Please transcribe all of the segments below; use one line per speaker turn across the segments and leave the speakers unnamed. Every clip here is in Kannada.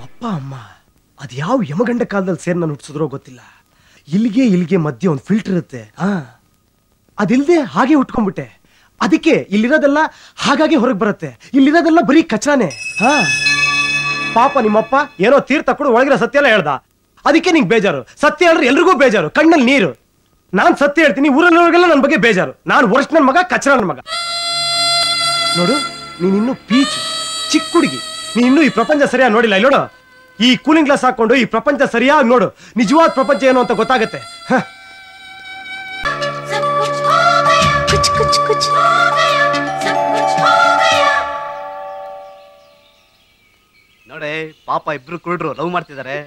ಅಪ್ಪ ಅಮ್ಮ ಅದು ಯಾವ ಯಮಗಂಡ ಕಾಲದಲ್ಲಿ ಸೇರ್ ನಾನು ಹುಟ್ಟಿಸಿದ್ರೋ ಗೊತ್ತಿಲ್ಲ. ಇಲ್ಲಿಗೆ ಮಧ್ಯೆ ಒಂದು ಫಿಲ್ಟರ್ ಇರುತ್ತೆ. ಅದಿಲ್ಲದೆ ಹಾಗೆ ಉಟ್ಕೊಂಡ್ಬಿಟ್ಟೆ. ಅದಕ್ಕೆ ಇಲ್ಲಿರೋದೆಲ್ಲ ಹಾಗಾಗಿ ಹೊರಗೆ ಬರುತ್ತೆ. ಇಲ್ಲಿರೋದೆಲ್ಲ ಬರೀ ಕಚಾನೆ. ಪಾಪ ನಿಮ್ಮಪ್ಪ ಏನೋ ತೀರ್ಥ ಕೊಡು ಒಳಗಿರೋ ಸತ್ಯ ಎಲ್ಲ ಹೇಳ್ದ. ಅದಕ್ಕೆ ನಿಂಗೆ ಬೇಜಾರು. ಸತ್ಯ ಹೇಳಿದ್ರೆ ಎಲ್ರಿಗೂ ಬೇಜಾರು. ಕಣ್ಣಲ್ಲಿ ನೀರು. ನಾನ್ ಸತ್ಯ ಹೇಳ್ತೀನಿ, ಊರಲ್ಲಿರೋರಿಗೆಲ್ಲ ನನ್ನ ಬಗ್ಗೆ ಬೇಜಾರು. ನಾನು ವರ್ಷ ನನ್ನ ಮಗ, ಕಚರ ನನ್ನ ಮಗ. ನೋಡು, ನೀನಿನ್ನೂ ಪೀಚು ಚಿಕ್ಕ ಹುಡುಗಿ. ನೀನಿನ್ನೂ ಈ ಪ್ರಪಂಚ ಸರಿಯಾಗಿ ನೋಡಿಲ್ಲ. ಇಲ್ಲಿ ನೋಡು, ಈ ಕೂಲಿಂಗ್ ಗ್ಲಾಸ್ ಹಾಕೊಂಡು ಈ ಪ್ರಪಂಚ ಸರಿಯಾಗಿ ನೋಡು. ನಿಜವಾದ ಪ್ರಪಂಚ ಏನು ಅಂತ ಗೊತ್ತಾಗತ್ತೆ.
ನೋಡೆ ಪಾಪ ಇಬ್ರು ಕುರುಡ್ರು ಲವ್ ಮಾಡ್ತಿದ್ದಾರೆ.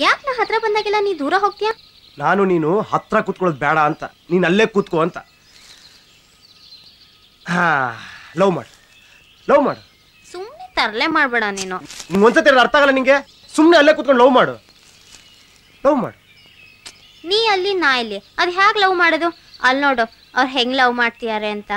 ಯಾಕೆ ನಾ ಹತ್ರ ಬಂದಾಗೆಲ್ಲ ನೀ ದೂರ ಹೋಗ್ತೀಯಾ?
ನಾನು ನೀನು ಹತ್ರ ಕೂತ್ಕೊಳ್ಳೋದು ಬೇಡ ಅಂತ, ನೀನ್ ಅಲ್ಲೇ ಕೂತ್ಕೋ ಅಂತ. ಲವ್ ಮಾಡು.
ಸುಮ್ಮನೆ ತರಲೆ ಮಾಡ್ಬೇಡ ನೀನು.
ಒಂದ್ಸತಿ ಅರ್ಥ ಆಗಲ್ಲ ನಿಂಗೆ. ಸುಮ್ಮನೆ ಅಲ್ಲೇ ಕೂತ್ಕೊಂಡು ಲವ್ ಮಾಡು.
ನೀ ಅಲ್ಲಿ ನಾ ಇಲ್ಲಿ, ಅದು ಹೇಗೆ ಲವ್ ಮಾಡೋದು? ಅಲ್ಲಿ ನೋಡು ಅವ್ರು ಹೆಂಗ್ ಲವ್ ಮಾಡ್ತಿದ್ದಾರೆ ಅಂತ.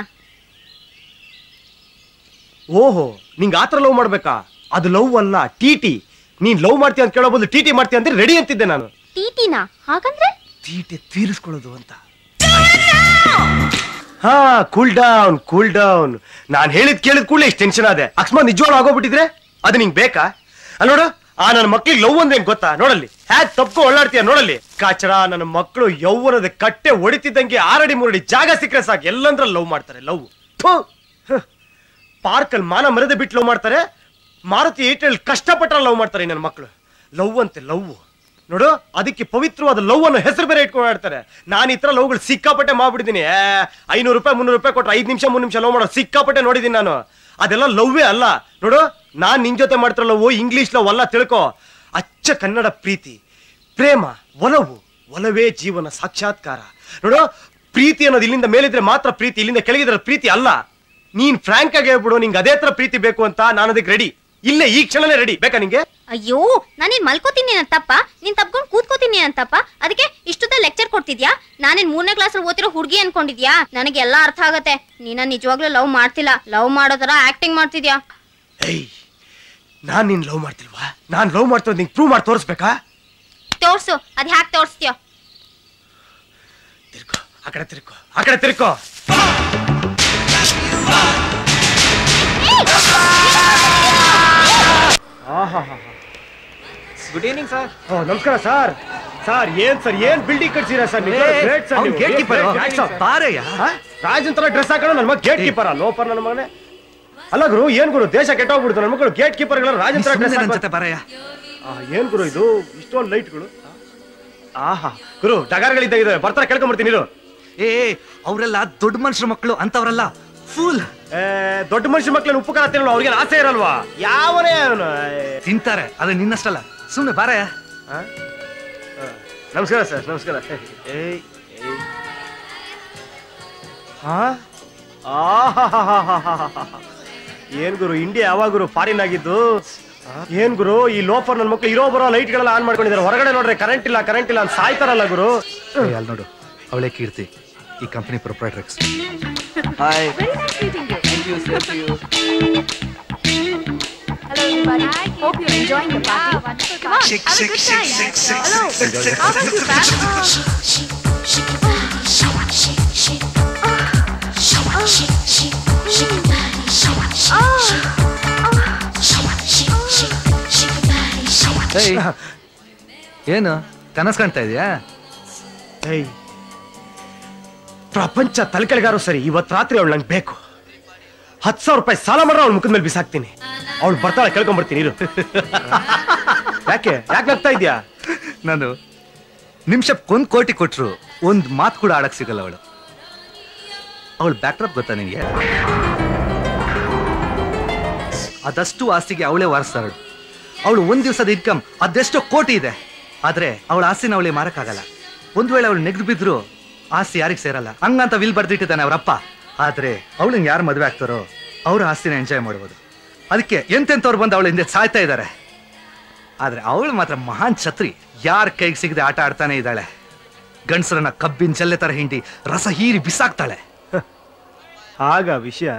ಓಹೋ, ನಿಂಗೆ ಆತರ ಲವ್ ಮಾಡ್ಬೇಕಾ? ಅದು ಲವ್ ಅಲ್ಲ, ಟಿ. ನೀನ್ ಲವ್ ಮಾಡ್ತೀಯ ಅಂತ ಕೇಳೋ ಬದಲು ಟಿ ಮಾಡ್ತೀಯ ಅಂತ ರೆಡಿ ಅಂತಿದ್ದೆ ನಾನು.
ಟಿಟಿನಾ? ಹಾಗಂದ್ರೆ
ತೀಟೆ ತೀರಿಸ್ಕೊಳ್ಳೋದು ಅಂತ. Cool down. ನಾನ್ ಕೇಳಿದ ಕೂಡಲೇ ಇಷ್ಟು ಟೆನ್ಷನ್ ಆದೆ. ಅಕಸ್ಮಾತ್ ನಿಜವಾಗ್ಲೂ ಆಗೋಗ್ಬಿಟ್ಟಿದ್ರೆ ಅದು ನಿಂಗೆ ಬೇಕಾ? ಅಲ್ಲಿ ನೋಡು, ನನ್ನ ಮಕ್ಳಿಗೆ ಲವ್ ಅಂದ್ರೆ ಗೊತ್ತಾ? ನೋಡಲ್ಲಿ ಹ್ಯಾಕ್ ತಪ್ಕೊ ಒಳ್ಳಾಡ್ತೀಯ. ನೋಡಲ್ಲಿ ಕಾಚರ, ನನ್ನ ಮಕ್ಕಳು ಯೌವನದ ಕಟ್ಟೆ ಹೊಡಿತಿದ್ದಂಗೆ 6 ಅಡಿ 3 ಅಡಿ ಜಾಗ ಸಿಕ್ಕರೆ ಸಾಕು, ಎಲ್ಲಂದ್ರ ಲವ್ ಮಾಡ್ತಾರೆ. ಲವ್ ಪಾರ್ಕಲ್ಲಿ ಮಾನ ಮರ್ಯಾದೆ ಬಿಟ್ಟು ಲವ್ ಮಾಡ್ತಾರೆ. ಮಾರುತಿ 8 ಕಷ್ಟಪಟ್ಟ ಲವ್ ಮಾಡ್ತಾರೆ ನನ್ನ ಮಕ್ಕಳು. ಲವ್ ಅಂತೆ ಲವ್. ನೋಡು, ಅದಕ್ಕೆ ಪವಿತ್ರವಾದ ಲವ್ ಅನ್ನೋ ಹೆಸರು ಬೇರೆ ಇಟ್ಕೊಂಡಾಡ್ತಾರೆ. ನಾನು ಈ ತರ ಲವ್ಗಳು ಸಿಕ್ಕಾಪಟ್ಟೆ ಮಾಡ್ಬಿಟ್ಟಿದ್ದೀನಿ. 500 ರೂಪಾಯಿ 300 ರೂಪಾಯಿ ಕೊಟ್ಟರೆ 5 ನಿಮಿಷ 3 ನಿಮಿಷ ಲವ್ ಮಾಡೋ ಸಿಕ್ಕಾಪಟ್ಟೆ ನೋಡಿದ್ದೀನಿ ನಾನು. ಅದೆಲ್ಲ ಲವ್ವೇ ಅಲ್ಲ. ನೋಡು, ನಾನ್ ನಿನ್ ಜೊತೆ ಮಾಡ್ತಿರೋ ಲವ್ ಇಂಗ್ಲಿಷ್ ಲವ್ ಅಲ್ಲ, ತಿಳ್ಕೊ. ಅಚ್ಚ ಕನ್ನಡ ಪ್ರೀತಿ, ಪ್ರೇಮ, ಒಲವೇ ಜೀವನ ಸಾಕ್ಷಾತ್ಕಾರ. ನೋಡು, ಪ್ರೀತಿ ಅನ್ನೋದು ಇಲ್ಲಿಂದ ಮೇಲಿದ್ರೆ ಮಾತ್ರ ಪ್ರೀತಿ, ಇಲ್ಲಿಂದ ಕೆಳಗಿದ್ರೆ ಪ್ರೀತಿ ಅಲ್ಲ. ನೀನ್ ಫ್ರಾಂಕ್ ಆಗಿ ಹೇಳ್ಬಿಡು, ನಿಂಗೆ ಅದೇ ತರ ಪ್ರೀತಿ ಬೇಕು ಅಂತ. ನಾನು ಅದಕ್ಕೆ ರೆಡಿ. ಇಲ್ಲೇ ಈ ಕ್ಷಣನೇ ರೆಡಿ. ಬೇಕಾ ನಿಂಗೆ?
ಅಯ್ಯೋ, ನಾನೇನ್ ಮಲ್ಕೋತೀನಿ ಅಂತಪ್ಪ, ನೀನ್ ತಪ್ಕೊಂಡು ಕೂತ್ಕೋತೀನಿ ಅಂತಪ್ಪ. ಅದಕ್ಕೆ ಇಷ್ಟುದ ಲೆಕ್ಚರ್ ಕೊಡ್ತಿದ್ಯಾ? ನಾನೇನ್ 3ನೇ ಕ್ಲಾಸಲ್ಲಿ ಓದಿರೋ ಹುಡುಗಿ ಅನ್ಕೊಂಡಿದ್ಯಾ? ನನಗೆಲ್ಲ ಅರ್ಥ ಆಗತ್ತೆ. ನೀನ ನಿಜವಾಗ್ಲೂ ಲವ್ ಮಾಡ್ತಿಲ್ಲ, ಲವ್ ಮಾಡೋ ತರ ಆಕ್ಟಿಂಗ್ ಮಾಡ್ತಿದ್ಯಾ.
ನಾನ್ ನಿನ್ ಲವ್ ಮಾಡ್ತಿಲ್ವಾ? ನಾನ್ ಲವ್ ಮಾಡ್ತಿರೋದು ನಿಂಗೆ ಪ್ರೂವ್ ಮಾಡಿ ತೋರಿಸ್ಬೇಕಾ?
ತೋರ್ಸು. ಅದ್ ಹ್ಯಾಕ್ ತೋರಿಸ್ತೀಯ?
ತಿರ್ಕೋ, ಆ ಕಡೆ ತಿರ್ಕೋ.
Good evening sir.
ನಮಸ್ಕಾರ ಸರ್. ಏನ್ ಬಿಲ್ಡಿಂಗ್ ಕಟ್ಸಿರ ಸರ್?
ಗೇಟ್ ಕೀಪರ್
ರಾಜನ್ ತರ ಡ್ರೆಸ್ ಹಾಕೋಣ ನನ್ನ ಮಗ ಗೇಟ್ ಕೀಪರ್ ಲೋಪರ್ ನನ್ನ ಮಗನೇ. ಅಲ್ಲ ಗುರು, ಏನ್ ಗುರು ದೇಶ ಕೆಟ್ಟೋಗ್ಬಿಡ್ತು. ನನ್ನ ಮಕ್ಕಳು ಗೇಟ್ ಕೀಪರ್ ರಾಜನ್ ತರ ಡ್ರೆಸ್ ಏನ್ ಗುರು ಇದು? ಇಷ್ಟೊಂದು ಲೈಟ್ಗಳು. ಗುರು ಡಗಾರ್ಗಳಿದ್ದ ಬರ್ತಾರೆ, ಕೇಳ್ಕೊಂಡ್ಬಿಡ್ತೀನಿ ಇರು.
ಅವರೆಲ್ಲ ದೊಡ್ಡ ಮನುಷ್ಯರ ಮಕ್ಕಳು ಅಂತವ್ರಲ್ಲ. ಫುಲ್
ದೊಡ್ಡ ಮನುಷ್ಯ ಮಕ್ಳನ್ನ ಉಪ್ಪು ಖಾರ ತಿನ್ನಲ್ಲ, ಅವ್ರಿಗೆ ಆಸೆ ಇರಲ್ವಾ? ಯಾವನೇ
ತಿಂತಾರೆ, ಅದು ನಿನ್ನಷ್ಟಲ್ಲ. ಸುಮ್ಮನೆ ಬಾರಯ್ಯ.
ನಮಸ್ಕಾರ ಸರ್. ನಮಸ್ಕಾರ. ಏನ್ ಗುರು, ಇಂಡಿಯಾ ಯಾವಾಗ ಗುರು ಫಾರಿನ್ ಆಗಿದ್ದು? ಏನ್ ಗುರು, ಈ ಲೋಫರ್ ನನ್ನ ಮಕ್ಳು ಇರೋ ಬರೋ ಲೈಟ್ ಗಳೆಲ್ಲ ಆನ್ ಮಾಡ್ಕೊಂಡಿದ್ದಾರೆ. ಹೊರಗಡೆ ನೋಡ್ರೆ ಕರೆಂಟ್ ಇಲ್ಲ ಅಂತ ಸಾಯ್ತಾರಲ್ಲ ಗುರು.
ಅಲ್ಲಿ ನೋಡು, ಅವಳೇ ಕೀರ್ತಿ, ಈ company ಪ್ರೊಪ್ರೈಟರ್ಸ್.
Hi. Very nice meeting you. Thank you, sir. To you. Hello, everybody. Hope you're enjoying the party. Come on, have a good time. Hello. How about you, Pat?
ಏನು ಕನಸು ಕಾಣ್ತಾ ಇದೆಯಾ?
ಪ್ರಪಂಚ ತಲೆಕೆಳಗಾರು ಸರಿ, ಇವತ್ತು ರಾತ್ರಿ ಅವಳು ನಂಗೆ ಬೇಕು. 10,000 ರೂಪಾಯಿ ಸಾಲ ಮಾಡ್ರೆ ಅವಳ ಮುಖದ ಮೇಲೆ ಬಿಸಾಕ್ತೀನಿ. ಅವಳು ಬರ್ತಾಳೆ, ಕೇಳ್ಕೊಂಡ್ಬರ್ತೀನಿ ಇರು. ಯಾಕೆ ನಗ್ತಾ ಇದ್ಯಾ?
ನಾನು ನಿಮಿಷಕ್ಕೆ 1 ಕೋಟಿ ಕೊಟ್ರು ಒಂದು ಮಾತು ಕೂಡ ಆಡಕ್ ಸಿಗಲ್ಲ ಅವಳು. ಅವಳು ಬ್ಯಾಕ್ಡ್ರಾಪ್ ಗೊತ್ತಾ ನಿನಗೆ? ಅದಷ್ಟು ಆಸ್ತಿಗೆ ಅವಳೇ ವಾರಸ್ತಾಳು. ಅವಳು ಒಂದ್ ದಿವಸದ ಇನ್ಕಮ್ ಅದೆಷ್ಟೋ ಕೋಟಿ ಇದೆ. ಆದ್ರೆ ಅವಳ ಆಸ್ತಿನ ಅವಳಿಗೆ ಮಾರಕ್ಕಾಗಲ್ಲ. ಒಂದ್ ವೇಳೆ ಅವಳು ನೆಗ್ದು ಬಿದ್ರು ಆಸ್ತಿ ಯಾರಿಗೆ ಸೇರಲ್ಲ. ಹಂಗಂತ ವಿಲ್ ಬರ್ದಿಟ್ಟಿದ್ದಾನೆ ಅವರಪ್ಪ. ಆದ್ರೆ ಅವಳನ್ನ ಯಾರು ಮದುವೆ ಆಗ್ತಾರೋ ಅವ್ರ ಆಸ್ತಿನ ಎಂಜಾಯ್ ಮಾಡ್ಬೋದು. ಅದಕ್ಕೆ ಎಂತೆಂಥವ್ರು ಬಂದು ಅವಳ ಹಿಂದೆ ಸಾಯ್ತಾ ಇದ್ದಾರೆ. ಆದ್ರೆ ಅವಳು ಮಾತ್ರ ಮಹಾನ್ ಛತ್ರಿ. ಯಾರ ಕೈಗೆ ಸಿಗದೆ ಆಟ ಆಡ್ತಾನೆ ಇದ್ದಾಳೆ. ಗಂಡಸರನ್ನ ಕಬ್ಬಿನ ಜಲ್ಲೆ ತರ ಹಿಂಡಿ ರಸ ಹೀರಿ ಬಿಸಾಕ್ತಾಳೆ.
ಆಗ ವಿಷಯ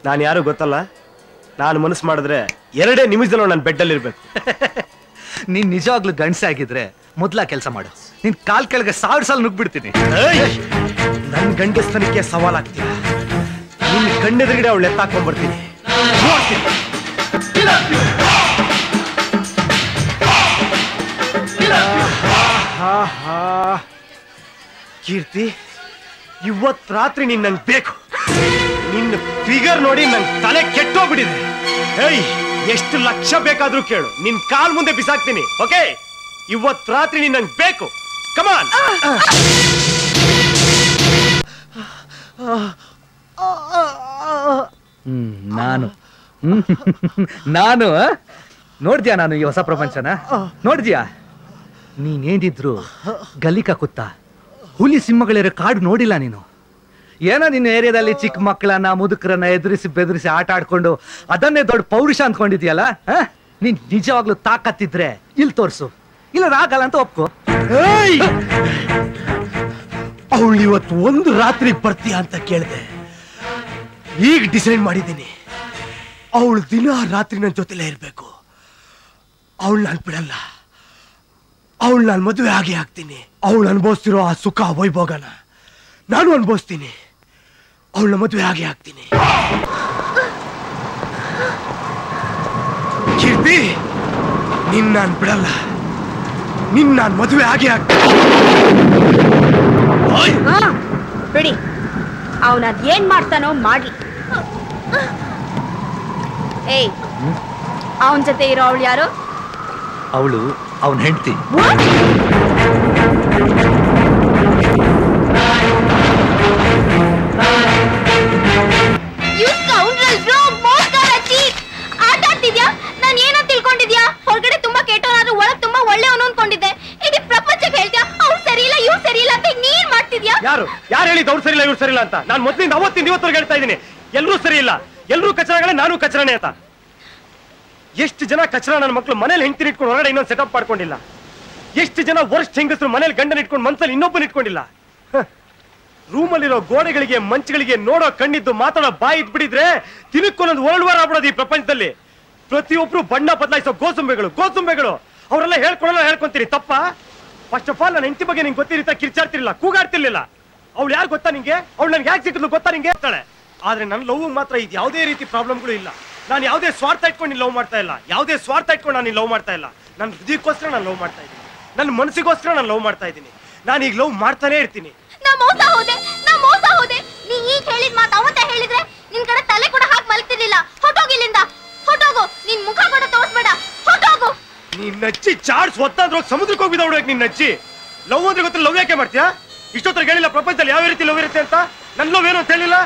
ನಾನು ಯಾರು ಗೊತ್ತಲ್ಲ. ನಾನು ಮನಸ್ಸು ಮಾಡಿದ್ರೆ 2 ನಿಮಿಷದಲ್ಲೂ ನನ್ನ ಬೆಡ್ಡಲ್ಲಿ ಇರ್ಬೇಕು.
ನೀನ್ ನಿಜವಾಗ್ಲೂ ಗಂಡಸೆ ಆಗಿದ್ರೆ ಮೊದ್ಲ ಕೆಲಸ ಮಾಡು. ನಿನ್ ಕಾಲ್ ಕೆಳಗೆ 1000 ಸಲ ನುಗ್ಬಿಡ್ತೀನಿ.
ನನ್ನ ಗಂಡಸ್ತನಕ್ಕೆ ಸವಾಲಾಗ್ತೀಯ. ನಿನ್ನ ಕಣ್ಣೆದುರುಗಡೆ ಅವಳು ಎತ್ತಾಕೊಂಡ್ಬರ್ತೀನಿ. ಕೀರ್ತಿ, ಇವತ್ ರಾತ್ರಿ ನೀನ್ ನಂಗೆ ಬೇಕು. ನಿನ್ನ ಫಿಗರ್ ನೋಡಿ ನನ್ ತಲೆ ಕೆಟ್ಟೋಗ್ಬಿಟ್ಟಿದೆ. ಏಯ್, ಎಷ್ಟು ಲಕ್ಷ ಬೇಕಾದ್ರೂ ಕೇಳು, ನಿನ್ ಕಾಲ್ ಮುಂದೆ ಬಿಸಾಕ್ತೀನಿ. ಓಕೆ, ಇವತ್ ರಾತ್ರಿ ನೀನ್ ನಂಗೆ ಬೇಕು. ಕಮಾನ್.
ನಾನು ನೋಡ್ದ್ಯಾ? ನಾನು ಈ ಹೊಸ ಪ್ರಪಂಚನ ನೋಡ್ದ್ಯಾ? ನೀನೇನಿದ್ರು ಗಲಿಕ ಕುತ್ತ ಹುಲಿ ಸಿಂಹಗಳಿರೋ ಕಾಡು ನೋಡಿಲ್ಲ ನೀನು. ಏನೋ ನಿನ್ನ ಏರಿಯಾದಲ್ಲಿ ಚಿಕ್ಕ ಮಕ್ಕಳನ್ನ ಮುದುಕರನ್ನ ಎದುರಿಸಿ ಬೆದರಿಸಿ ಆಟ ಆಡ್ಕೊಂಡು ಅದನ್ನೇ ದೊಡ್ಡ ಪೌರುಷ ಅಂದ್ಕೊಂಡಿದ್ಯಲ್ಲ. ನೀನ್ ನಿಜವಾಗ್ಲೂ ತಾಕತ್ತಿದ್ರೆ ಇಲ್ಲಿ ತೋರ್ಸು, ಇಲ್ಲ ಆಗಲ್ಲ ಅಂತ ಒಪ್ಕೋ.
ಅವಳು ಇವತ್ತು ಒಂದು ರಾತ್ರಿ ಬರ್ತೀಯ ಅಂತ ಕೇಳಿದೆ. ಈಗ ಡಿಸೈಡ್ ಮಾಡಿದ್ದೀನಿ, ಅವಳು ದಿನ ರಾತ್ರಿ ನನ್ನ ಜೊತೆಲೇ ಇರ್ಬೇಕು. ಅವಳು ನಾನು ಬಿಡಲ್ಲ. ಅವಳು ನಾನು ಮದುವೆ ಆಗೇ ಆಗ್ತೀನಿ. ಅವಳು ಅನುಭವಿಸ್ತಿರೋ ಆ ಸುಖ ವೈಭೋಗನ ನಾನು ಅನುಭವಿಸ್ತೀನಿ. ಅವಳನ್ನ ಮದುವೆ ಆಗೇ ಆಗ್ತೀನಿ. ಕೀರ್ತಿ, ನಿನ್ನ ನಾನು ಬಿಡಲ್ಲ. ನಿನ್ನ ನಾನು ಮದುವೆ ಆಗೇ ಆಗ್ತೀನಿ.
ಬಿಡಿ, ಅವನ ಏನ್ ಮಾಡ್ತಾನೋ ಮಾಡ್ಲಿ. ಏಯ್, ಅವನ ಜೊತೆ ಇರೋ ಅವಳು ಯಾರು?
ಅವಳು ಅವನ ಹೆಂಡತಿ.
ಆಟ ಆಡ್ತಿದ್ಯಾ? ನಾನು ಏನೋ ತಿಳ್ಕೊಂಡಿದ್ಯಾ? ಹೊರಗಡೆ ತುಂಬಾ ಕೆಟ್ಟವನಾದ್ರೂ ಒಳಗ್ ತುಂಬಾ ಒಳ್ಳೆಯವನು ಅನ್ಕೊಂಡಿದ್ದೆ. ಇಡೀ ಪ್ರಪಂಚಕ್ಕೆ ಹೇಳ್ತೀಯಾ ಅವ್ರು ಸರಿ ಇಲ್ಲ ಇವ್ರು ಸರಿ ಇಲ್ಲ ಅಂತ ನೀನ್ ಮಾಡ್ತಿದ್ಯಾ?
ಯಾರು ಹೇಳಿದ್ದು ಅವ್ರು ಸರಿ ಇಲ್ಲ ಇವ್ರು ಸರಿ ಇಲ್ಲ ಅಂತ? ನಾನು ಮೊದಲಿಂದ ಅವತ್ತಿಂದ ಇವತ್ತವರೆಗೆ ಹೇಳ್ತಾ ಇದ್ದೀನಿ, ಎಲ್ಲರೂ ಸರಿ ಇಲ್ಲ, ಎಲ್ಲರೂ ಕಚರಗಳೇ, ನಾನು ಕಚರನೇ ಅಂತ. ಎಷ್ಟು ಜನ ಕಚರ ನನ್ನ ಮಕ್ಕಳು ಮನೇಲಿ ಹೆಂಡತಿನ ಇಟ್ಕೊಂಡು ಹೊರಗಡೆ ಇನ್ನೊಂದು ಸೆಟಪ್ ಮಾಡ್ಕೊಂಡಿಲ್ಲ. ಎಷ್ಟು ಜನ ವರ್ಷ ಹೆಂಗಸರು ಮನೇಲಿ ಗಂಡನ ಇಟ್ಕೊಂಡು ಮನ್ಸಲ್ಲಿ ಇನ್ನೊಬ್ಬನ ಇಟ್ಕೊಂಡಿಲ್ಲ. ರೂಮಲ್ಲಿರೋ ಗೋಡೆಗಳಿಗೆ ಮಂಚಗಳಿಗೆ ನೋಡೋ ಕಣ್ಣಿದ್ದು ಮಾತಾಡೋ ಬಾಯಿ ಇದ್ಬಿಟ್ಟಿದ್ರೆ ದಿನಕ್ಕೊಂದೊಂದು ವರ್ಲ್ಡ್ ವಾರ್ ಆಗ್ಬಿಡೋದು ಈ ಪ್ರಪಂಚದಲ್ಲಿ. ಪ್ರತಿಯೊಬ್ರು ಬಣ್ಣ ಬದಲಾಯಿಸೋ ಗೋಸುಂಬೆಗಳು ಅವರೆಲ್ಲ ಹೇಳ್ಕೊಂತೀರಿ ತಪ್ಪ? ಫಸ್ಟ್ ಆಫ್ ಆಲ್ ನನ್ನ ಹೆಂಡತಿ ಬಗ್ಗೆ ನಿಂಗೆ ಗೊತ್ತಿರ್ತಾ ಕಿರ್ಚಾಡ್ತಿರ್ಲಿಲ್ಲ, ಕೂಗಾಡ್ತಿರ್ಲಿಲ್ಲ. ಅವಳು ಯಾರು ಗೊತ್ತಾ ನಿಂಗೆ? ಅವಳು ನನ್ಗೆ ಯಾಕೆ ಸಿಕ್ಕಿದ್ಲು ಗೊತ್ತಾ ನಿಂಗೆ ಹೇಳ್ತಾಳೆ. ಆದ್ರೆ ನನ್ನ ಲವ್ ಮಾತ್ರ ಇದು ಯಾವುದೇ ರೀತಿ ಪ್ರಾಬ್ಲಮ್ಗಳು ಇಲ್ಲ. ನಾನು ಯಾವುದೇ ಸ್ವಾರ್ಥ ಇಟ್ಕೊಂಡು ನೀನು ಲವ್ ಮಾಡ್ತಾ ಇಲ್ಲ. ಯಾವುದೇ ಸ್ವಾರ್ಥ ಇಟ್ಕೊಂಡು ನಾನು ಲವ್ ಮಾಡ್ತಾ ಇಲ್ಲ. ನನ್ನ ಹೃದಯಕ್ಕೋಸ್ಕರ ನಾನು ಲವ್ ಮಾಡ್ತಾ ಇದ್ದೀನಿ. ನನ್ನ ಮನಸ್ಸಿಗೋಸ್ಕರ ನಾನು ಲವ್ ಮಾಡ್ತಾ ಇದ್ದೀನಿ. ನಾನು ಈಗ ಲವ್ ಮಾಡ್ತಾನೆ ಇರ್ತೀನಿ.
ನಾ ಮೋಸ ಹೋದೆ. ನೀ ಈಗ ಹೇಳಿದ ಮಾತು ಅವತ್ತ ಹೇಳಿದ್ರೆ ನಿನ್ ಕಡೆ ತಲೆ ಕೂಡ ಹಾಕಿ ಮಲಗ್ತಿರ್ಲಿಲ್ಲ. ಹೊಟ್ಟೋಗಿಲ್ಲಿಂದ, ಹೊಟ್ಟೋಗು. ನಿನ್ ಮುಖ ಕೂಡ ತೋರಿಸ್ಬೇಡ, ಹೊಟ್ಟೋಗು.
ನೀನ್ ನಚ್ಚಿ ಚಾರ್ಜ್ ಹೊತ್ತಾದ್ರೂ ಸಮುದ್ರಕ್ಕೆ ಹೋಗಿದ ಹುಡುಗ. ನೀನ್ ನಚ್ಚಿ ಲವ್ ಅಂದ್ರೆ ಗೊತ್ತಿಲ್ಲ, ಲವ್ ಯಾಕೆ ಮಾಡ್ತೀಯಾ? ಇಷ್ಟೊತ್ತರೆಗೆ ಹೇಳಿಲ್ಲ ಪ್ರಪಂಚದಲ್ಲಿ ಯಾವ ರೀತಿ ಲವ್ ಇರುತ್ತೆ ಅಂತ. ನನ್ನ ಲವ್ ಏನು ಅಂತ ಹೇಳಿಲ್ಲ.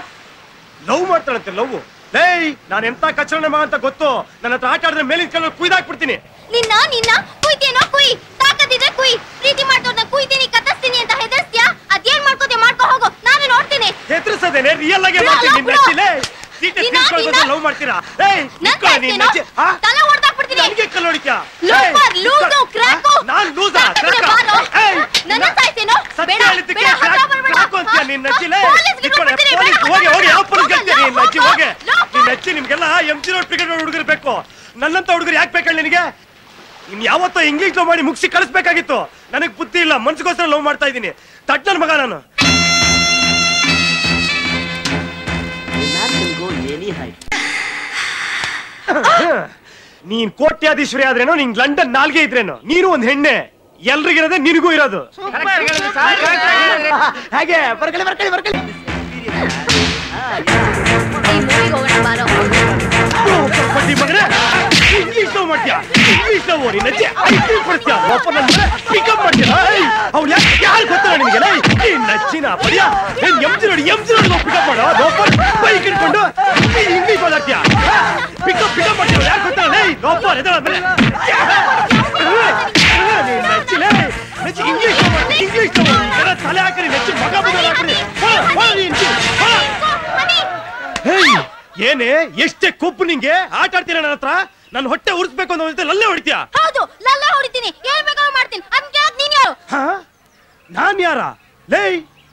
ಲವ್ ಮಾಡ್ತಾಳಂತೆ ಲವ್. ಏಯ್, ನಾನು ಎಂತ ಕಚರಣೆ ಮಗ ಅಂತ ಗೊತ್ತು. ನನ್ನ ಹತ್ರ ಆಟ ಆಡಿದ್ರೆ ಮೇಲಿನ ಕಲ್ಲ ಕುಯ್ದಾಕ್ಬಿಡ್ತೀನಿ.
ನಿನ್ನ ಕುಯ್ತೇನೋ ಕುಯ್, ತಾಕತ್ತಿದ್ರೆ ಕುಯ್. ಪ್ರೀತಿ ಮಾಡ್ತೋರ್ನ ಕುಯ್ತೀನಿ ಕತ್ತರಿಸ್ತೀನಿ ಅಂತ ಹೆದರ್ಸ್ತೀಯಾ? ಅದೇನ್ ಮಾಡ್ಕೋತೀಯ ಮಾಡ್ಕೋ ಹೋಗು, ನಾನು ನೋಡ್ತೀನಿ.
ಹೆದರ್ಸದೇನೆ, ರಿಯಲ್ ಆಗಿ ಮಾಡ್ತೀನಿ. ನಿನ್ನ ನಚ್ಚಿಲೆ ಸೀಟೆ ತಿರ್ಸ್ಕೊಳ್ಳೋದು ಲವ್ ಮಾಡ್ತೀರಾ? ಏಯ್, ನಿಕ್ಕೋ ನೀನ್ ನಚ್ಚಿ.
ತಲೆ ಹೊಡೆದಾಕ್ಬಿಡ್ತೀನಿ.
ನನಗೆ ಕಲ್ಲು ಹೊಡಿತ್ಯಾ?
Looper, loose, ಕ್ರಾಕು.
ನಾನು ಲೂಸಾ, ಕ್ರಾಕು? ಏಯ್,
ನನ್ನ ಸಾಯ್ತೇನೋ? ಬೇಡ, ಬೇಡ, ಹತ್ರ ಬರ್ಬೇಡ.
ಕ್ರಾಕು ಅಂತೀಯಾ ನಿನ್ನ ನಚ್ಚಿಲೆ? ಹೋಗಿ ಯಾವ ಪೊಲೀಸ್ ಗೆಲ್ತೀಯ ನಿನ್ನ ನಚ್ಚಿ? ಹೋಗಿ ನಿನ್ನ ನಚ್ಚಿ. ನಿಮ್ಗೆಲ್ಲ MG ರೋಡ್ ಕ್ರಿಕೆಟ್ ಹುಡುಗರು ಬೇಕು. ನನ್ನಂತ ಹುಡುಗರು ಯಾಕೆ ಬೇಕಲ್ಲ ನಿನಗೆ? ಇನ್ ಯಾವತ್ತೋ ಇಂಗ್ಲಿಷ್ ಲವ್ ಮಾಡಿ ಮುಗಿಸಿ ಕಳಿಸ್ಬೇಕಾಗಿತ್ತು. ನನಗೆ ಬುದ್ಧಿ ಇಲ್ಲ, ಮನ್ಸಿಗೋಸ್ಕರ ಲವ್ ಮಾಡ್ತಾ ಇದ್ದೀನಿ. ತಟ್ ನನ್ ಮಗ ನಾನು. ನೀನ್ ಕೋಟ್ಯಾಧೀಶ್ವರಿ ಆದ್ರೇನೋ, ನಿಂಗ್ ಲಂಡನ್ ನಾಲ್ಗೆ ಇದ್ರೇನೋ, ನೀನು ಒಂದ್ ಹೆಣ್ಣೆ. ಎಲ್ರಿಗಿರೋದೇ ನಿನಗೂ ಇರೋದು. ಹಾಗೆ ಬರ್ಕಳಿ ಇಂಗ್ಲಿಷ್ ಲವ್ ಮಾಡ್ತೀಯಾ? ಇಂಗ್ಲಿಷ್ ಲವ್ ನಚ್ಚಿ ಕೊಡ್ತೀಯಾ? ಪಿಕಪ್ ಮಾಡ್ತೀಯಾ? ಅವ್ಳು ಯಾರು ಗೊತ್ತಲ್ಲ ನಿನಗೆ? ನಚ್ಚಿನ ಪಡಿಯಾ MG ರೋಡ್ ಪಿಕಪ್ ಮಾಡೋ ಬೈಕ್ ಇಟ್ಕೊಂಡು ಇಂಗ್ಲಿಷ್ ಮಾತಾಡ್ತೀಯಾ? ತಲೆ ಹಾಕಿ ನೆಚ್ಚಿ ಮಗ ಏನೇ ಎಷ್ಟೇ ಕೊಪ್ಪು ನಿಂಗೆ ಆಟ ಆಡ್ತೀರ ನನ್ನ ಹತ್ರ ನನ್ನ ಹೊಟ್ಟೆ ಉರಿಸ್ಬೇಕು ಅಂತ ಲಲ್ಲೆ ಹೊಡಿತೀಯ
ಹೌದು ಲಲ್ಲೆ ಹೊಡಿತೀನಿ ಏನ್ ಬೇಕಾದ್ರೂ ಮಾಡ್ತೀನಿ ಅದ್ನ ಕೇಳಕ್ ನೀನ್ ಯಾರು
ನಾನ್ ಯಾರ ಲೇ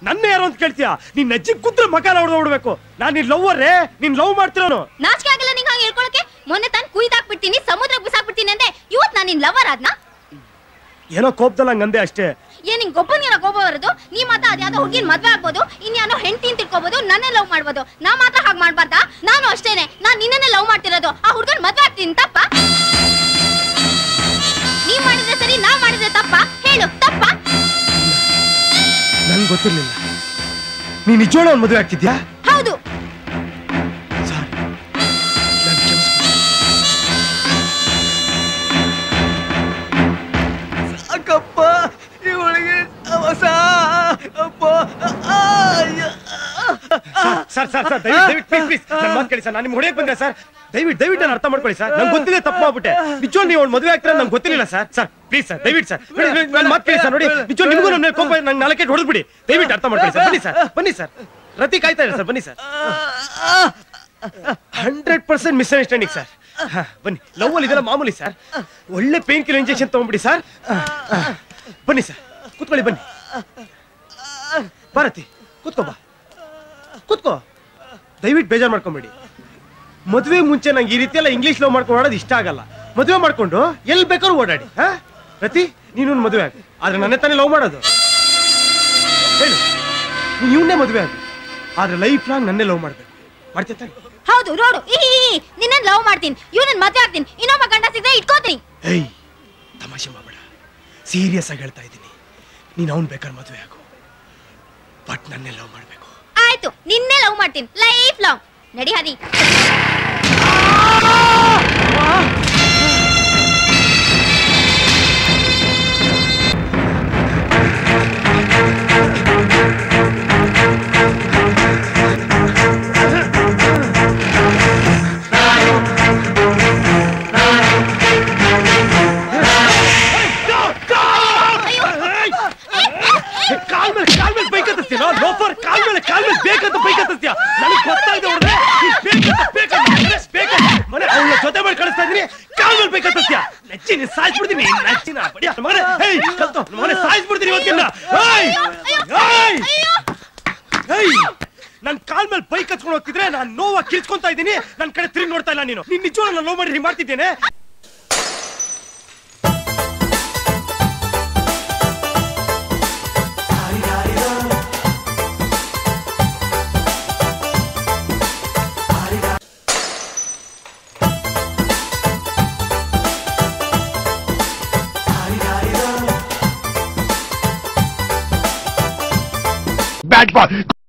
ನನ್ನ ಯಾರು ಅಂತ ಕೇಳ್ತೀಯ ನಿನ್ ಅಜ್ಜಿ ಕುದ್ರೆ ಮಕಾನ ಹೊಡೆದ್ಬಿಡ್ಬೇಕು ನಾನ್ ನಿನ್ ಲವ್ವರೇ ನಿನ್ ಲವ್ ಮಾಡ್ತಿರೋನು
ನಾಚಿಕೆ ಆಗಿಲ್ಲ ನಿಂಗೆ ಹಂಗೆ ಹೇಳ್ಕೊಳಕ್ಕೆ ಮೊನ್ನೆ ತಾನು ಕುಯ್ದಾಕ್ಬಿಡ್ತೀನಿ ಸಮುದ್ರಕ್ಕೆ ಬಿಸಾಕ್ಬಿಡ್ತೀನಿ ಅಂದೆ ಇವತ್ ನಾನು ನಿನ್ ಲವರ್ ಆದ್ನಾ
ಏನೋ ಕೋಪದಲ್ಲಿ ಹಂಗಂದೆ ಅಷ್ಟೇ
ಏನ್ ನಿಂಗೆ ಗೊಬ್ಬನಿರ ಕೋಪ ಬರೋದು ನೀ ಮಾತ್ರ ಅದ್ಯಾವ್ದೋ ಹುಡುಗಿನ ಮದ್ವೆ ಆಗ್ಬೋದು ಇನ್ಯಾನೋ ಹೆಂಡತಿ ತಿಳ್ಕೊಬೋದು ನನ್ನೇ ಲವ್ ಮಾಡ್ಬೋದು ನಾ ಮಾತ್ರ ಹಾಗೆ ಮಾಡ್ಬಾರ್ದಾ ನಾನು ಅಷ್ಟೇನೆ ನಾನ್ ನಿನ್ನೇ ಲವ್ ಮಾಡ್ತಿರೋದು ಆ ಹುಡುಗನ್ ಮದ್ವೆ ಆಗ್ತೀನಿ ತಪ್ಪ ನೀವ್ ಮಾಡಿದ್ರೆ ಸರಿ ನಾ ಮಾಡಿದ್ರೆ ತಪ್ಪ ಹೇಳು ತಪ್ಪ
ನನ್ಗೆ ಗೊತ್ತಿರ್ಲಿಲ್ಲ ನೀ ನಿಜವಾಗ್ಲೂ ಅವ್ನ ಮದುವೆ ಆಗ್ತಿದ್ಯಾ
ಹೌದು
ಅಕ್ಕಪ್ಪ ಇವಳಿಗೆ ಹೊಸ ಅಪ್ಪ
ಸರ್ ಸರ್ ಸರ್ ದಯವಿಟ್ಟು ಪ್ಲೀಸ್ ನನ್ನ ಮಾತು ಕೇಳಿ ಸರ್ ನಾನು ನಿಮ್ಗೆ ಹೊಡೆಯಕ್ಕೆ ಬಂದೆ ಸರ್ ದಯವಿಟ್ಟು ನಾನು ಅರ್ಥ ಮಾಡ್ಕೊಳ್ಳಿ ಸರ್ ನಂಗೆ ಗೊತ್ತಿಲ್ಲ ತಪ್ಪು ಮಾಡ್ಬಿಟ್ಟೆ ನಿಜವಾಗ್ಲೂ ನೀವು ಅವ್ನು ಮದುವೆ ಆಗ್ತೀರಾ ನಂಗೆ ಗೊತ್ತಿರಲಿಲ್ಲ ಸರ್ ಸರ್ ಪ್ಲೀಸ್ ಸರ್ ದಯವಿಟ್ಟು ಸರ್ ನನ್ನ ಮಾತು ಕೇಳಿ ಸರ್ ನೋಡಿ ನಿಜವಾಗ್ಲೂ ನಿಮಗೂ ನನ್ನ ಕೋಪ ನಂಗೆ ನಾಲ್ಕೇ ಹೊಡೆದ್ಬಿಡಿ ದಯವಿಟ್ಟು ಅರ್ಥ ಮಾಡ್ಕೊಳ್ಳಿ ಸರ್ ಬನ್ನಿ ಸರ್ ರತಿ ಕಾಯ್ತಾ ಇದೆ ಸರ್ ಬನ್ನಿ ಸರ್ 100% ಮಿಸ್ಅಂಡರ್ಸ್ಟ್ಯಾಂಡಿಂಗ್ ಸರ್ ಬನ್ನಿ ಲವ್ ಅಲ್ಲಿ ಇದೆಲ್ಲ ಮಾಮೂಲಿ ಸರ್ ಒಳ್ಳೆ ಪೇನ್ ಕಿಲ್ಲರ್ ಇಂಜೆಕ್ಷನ್ ತಗೊಂಡ್ಬಿಡಿ ಸರ್ ಬನ್ನಿ ಸರ್ ಕೂತ್ಕೊಳ್ಳಿ ಬನ್ನಿ ಭಾರತಿ ಕೂತ್ಕೋ ಬಾ ಕೂತ್ಕೋ ದಯವಿಟ್ಟು ಬೇಜಾರು ಮಾಡ್ಕೊಂಬೇಡಿ ಮದುವೆ ಮುಂಚೆ ನಂಗೆ ಈ ರೀತಿ ಎಲ್ಲ ಇಂಗ್ಲಿಷ್ ಲವ್ ಮಾಡ್ಕೊಂಡು ಓಡೋದು ಇಷ್ಟ ಆಗಲ್ಲ ಮದುವೆ ಮಾಡ್ಕೊಂಡು ಎಲ್ಲಿ ಬೇಕಾದ್ರೂ ಓಡಾಡಿ ಹಾ ರತಿ ನೀನು ಮದುವೆ ಆಗಿ ಆದ್ರೆ ನನ್ನೇ ತಾನೇ ಲವ್ ಮಾಡೋದು ಹೇಳು ನೀನು ಇವನ್ನೇ ಮದುವೆ ಆಗಿ ಆದ್ರೆ ಲೈಫ್ ಲಾಂಗ್ ನನ್ನೇ ಲವ್ ಮಾಡ್ಬೇಕು ಮಾಡ್ತೀಯ ತಾನೆ
ಹೌದು ನೋಡು ನಿನ್ನ ಲವ್ ಮಾಡ್ತೀನಿ ಇವನನ್ನ ಮದ್ವೆ ಆಗ್ತೀನಿ ಇನ್ನೊಬ್ಬ ಗಂಡ ಸಿಗದೆ ಇಟ್ಕೋತೀನಿ
ಏಯ್ ತಮಾಷೆ ಮಾಡಬೇಡ ಸೀರಿಯಸ್ ಆಗಿ ಹೇಳ್ತಾ ಇದ್ದೀನಿ ನೀನು ಅವ್ನು ಬೇಕಾದ್ರೆ ಮದುವೆ ಆಗು ಬಟ್ ನನ್ನೇ ಲವ್ ಮಾಡ್ಬೇಕು
ಆಯ್ತು ನಿನ್ನೆ ಲವ್ ಮಾಡ್ತೀನಿ ಲೈಫ್ ಲಾಂಗ್ ನಡಿ ಹರಿ
ಜೊತೆ ಮಾಡಿ ಕಳಿಸ್ತಾ ಇದೀನಿ ಕಾಲ್ ಮೇಲೆ ಬೇಕಂತೀಯ ನೆಚ್ಚಿನ ಸಾಯಿಸ್ಬಿಡ್ತೀನಿ ನೆಚ್ಚಿನ ಮನೆ ಸಾಯಿಸ್ಬಿಡ್ತೀನಿ ಇವತ್ತಿನ ನನ್ ಕಾಲ್ ಮೇಲೆ ಬೈಕ್ ಹಚ್ಕೊಂಡು ಹೋಗ್ತಿದ್ರೆ ನಾನು ನೋವಾಗಿ ಕಿರ್ಚ್ಕೊಂತಾ ಇದ್ದೀನಿ ನನ್ ಕಡೆ ತಿರುಗಿ ನೋಡ್ತಾ ಇಲ್ಲ ನೀನು ನಿಜವಾಗ್ಲೂ ನಾನು ಲವ್ ಮಾಡಿ ಮಾಡ್ತಿದ್ದೇನೆ
bad boy.